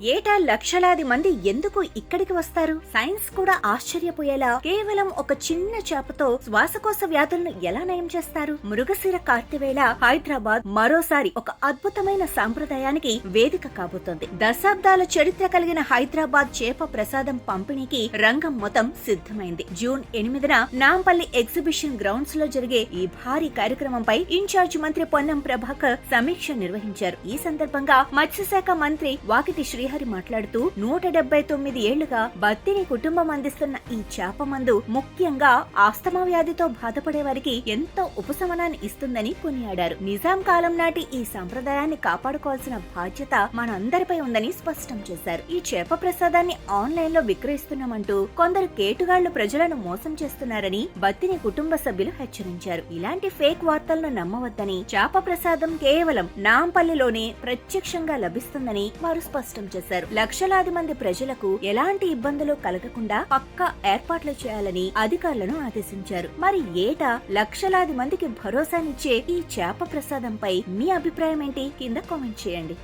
ఏటా లక్షలాది మంది ఎందుకు ఇక్కడికి వస్తారు? సైన్స్ కూడా ఆశ్చర్యపోయేలా కేవలం ఒక చిన్న చేపతో శ్వాసకోశ వ్యాధులను ఎలా నయం చేస్తారు? మృగశిర కార్తెవేళ హైదరాబాద్ మరోసారి ఒక అద్భుతమైన సంప్రదాయానికి వేదిక కాబోతోంది. దశాబ్దాల చరిత్ర కలిగిన హైదరాబాద్ చేప ప్రసాదం పంపిణీకి రంగం మొత్తం సిద్ధమైంది. జూన్ 8న నాంపల్లి ఎగ్జిబిషన్ గ్రౌండ్స్ లో జరిగే ఈ భారీ కార్యక్రమంపై ఇన్ఛార్జ్ మంత్రి పొన్నం ప్రభాకర్ సమీక్ష నిర్వహించారు. ఈ సందర్భంగా మత్స్యశాఖ మంత్రి వాకిటి శ్రీహరి మాట్లాడుతూ 179 ఏళ్లుగా బత్తిని కుటుంబం అందిస్తున్న ఈ చేప మందు ముఖ్యంగా ఆస్తమా వ్యాధితో బాధపడే వారికి ఎంతో ఉపశమనాన్ని ఇస్తుందని కొనియాడారు. నిజాం కాలం నాటి ఈ సంప్రదాయాన్ని కాపాడుకోవాల్సిన బాధ్యత మనందరిపై ఉందని స్పష్టం చేశారు. ఈ చేప ప్రసాదాన్ని ఆన్లైన్ లో విక్రయిస్తున్నామంటూ కొందరు కేటుగాళ్లు ప్రజలను మోసం చేస్తున్నారని బత్తిని కుటుంబ సభ్యులు హెచ్చరించారు. ఇలాంటి ఫేక్ వార్తలను నమ్మవద్దని, చేప ప్రసాదం కేవలం నాంపల్లిలోనే ప్రత్యక్షంగా లభిస్తుందని వారు స్పష్టం చేశారు. లక్షలాది మంది ప్రజలకు ఎలాంటి ఇబ్బందులు కలగకుండా పక్కా ఏర్పాట్లు చేయాలని అధికారులను ఆదేశించారు. మరి ఏటా లక్షలాది మందికి భరోసానిచ్చే ఈ చేప ప్రసాదంపై మీ అభిప్రాయం ఏంటి? కింద కామెంట్ చేయండి.